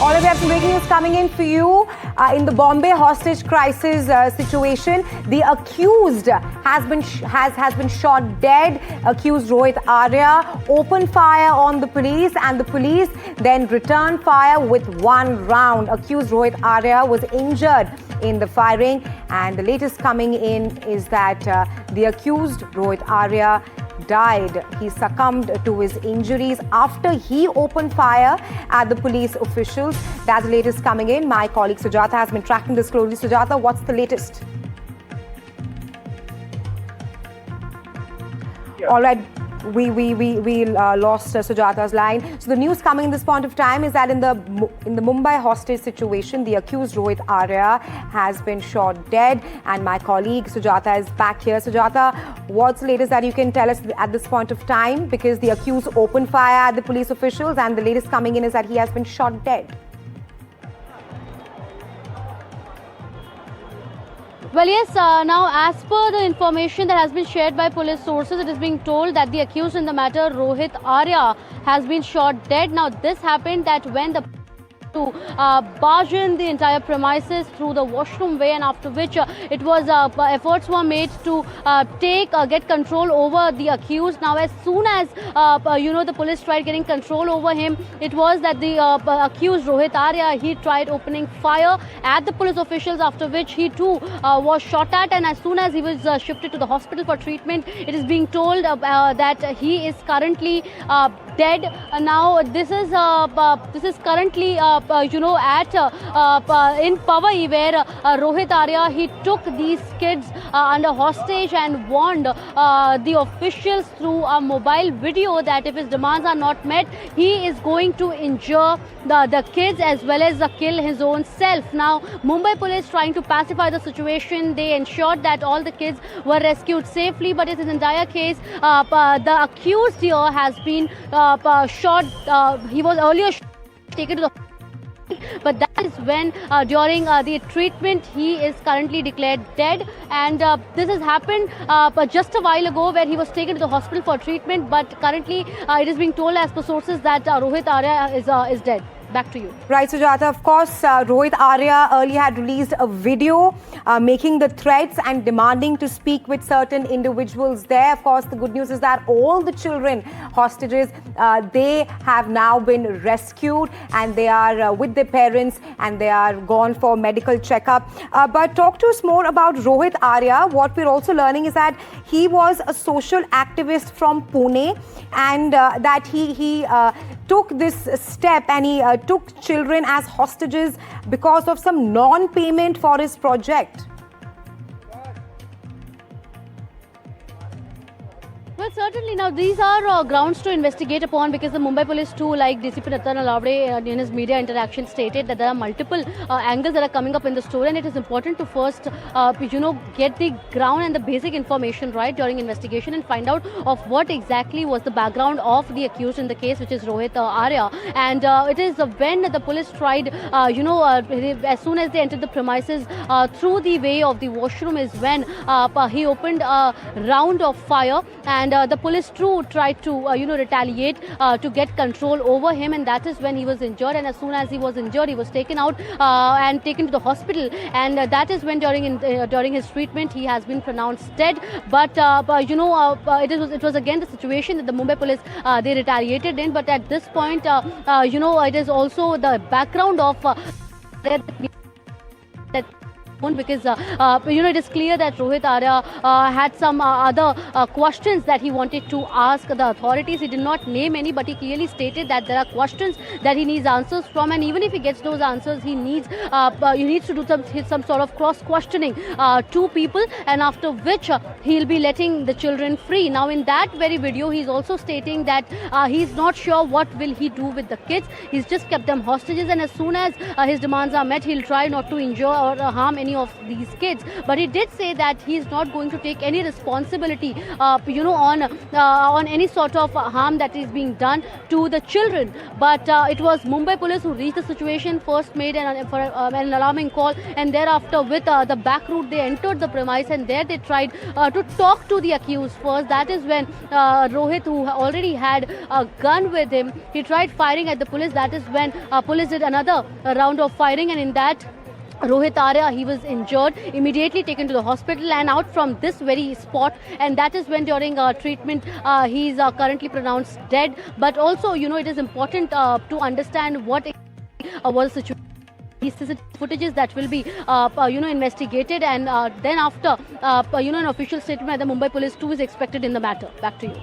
All right, we have some breaking news coming in for you. In the Bombay hostage crisis situation, the accused has been shot dead. Accused Rohit Arya opened fire on the police, and the police then returned fire with one round. Accused Rohit Arya was injured in the firing, and the latest coming in is that the accused Rohit Arya died. He succumbed to his injuries after he opened fire at the police officials. That's the latest coming in. My colleague Sujata has been tracking this closely. Sujata, what's the latest? Yeah. All right. We lost Sujata's line. So the news coming in this point of time is that in the Mumbai hostage situation, the accused Rohit Arya has been shot dead, and my colleague Sujata is back here. Sujata, what's the latest that you can tell us at this point of time? Because the accused opened fire at the police officials, and the latest coming in is that he has been shot dead. Well, yes, now as per the information that has been shared by police sources, it is being told that the accused in the matter, Rohit Arya, has been shot dead. Now, this happened that when the to barge in the entire premises through the washroom way, and after which efforts were made to get control over the accused. Now, as soon as the police tried getting control over him, it was that the accused Rohit Arya, he tried opening fire at the police officials, after which he too was shot at, and as soon as he was shifted to the hospital for treatment, it is being told that he is currently dead. Now this is currently in Powai, where Rohit Arya, he took these kids under hostage and warned the officials through a mobile video that if his demands are not met, he is going to injure the kids as well as kill his own self. Now, Mumbai police, trying to pacify the situation, they ensured that all the kids were rescued safely, but in this entire case, the accused here has been shot. He was earlier taken to the but that is when during the treatment he is currently declared dead, and this has happened just a while ago, where he was taken to the hospital for treatment, but currently it is being told as per sources that Rohit Arya is dead. Back to you. Right, Sujata. Of course, Rohit Arya earlier had released a video making the threats and demanding to speak with certain individuals there. Of course, the good news is that all the children hostages, they have now been rescued, and they are with their parents, and they are gone for medical checkup. But talk to us more about Rohit Arya. What we're also learning is that he was a social activist from Pune, and that he took this step, and he took children as hostages because of some non-payment for his project. Well, certainly. Now, these are grounds to investigate upon, because the Mumbai police too, like DCP Nathan Alawade in his media interaction stated that there are multiple angles that are coming up in the story, and it is important to first, get the ground and the basic information right during investigation and find out of what exactly was the background of the accused in the case, which is Rohit Arya. And it is when the police tried, as soon as they entered the premises through the way of the washroom, is when he opened a round of fire, and the police too tried to retaliate to get control over him, and that is when he was injured. And as soon as he was injured, he was taken out and taken to the hospital, and that is when during his treatment he has been pronounced dead. But it was again the situation that the Mumbai police they retaliated in. But at this point, it is also the background of because it is clear that Rohit Arya had some other questions that he wanted to ask the authorities. He did not name any, but he clearly stated that there are questions that he needs answers from, and even if he gets those answers, he needs to do some sort of cross questioning to people, and after which he'll be letting the children free. Now, in that very video, he's also stating that he's not sure what will he do with the kids. He's just kept them hostages, and as soon as his demands are met, he'll try not to injure or harm any any of these kids. But he did say that he is not going to take any responsibility, on any sort of harm that is being done to the children. But it was Mumbai police who reached the situation, first made an alarming call, and thereafter with the back route they entered the premise, and there they tried to talk to the accused first. That is when Rohit, who already had a gun with him, he tried firing at the police. That is when police did another round of firing, and in that Rohit Arya, he was injured, immediately taken to the hospital and out from this very spot, and that is when during treatment he is currently pronounced dead. But also, it is important to understand what was the situation. These CCTV footages that will be, investigated, and then after, an official statement by the Mumbai Police too is expected in the matter. Back to you.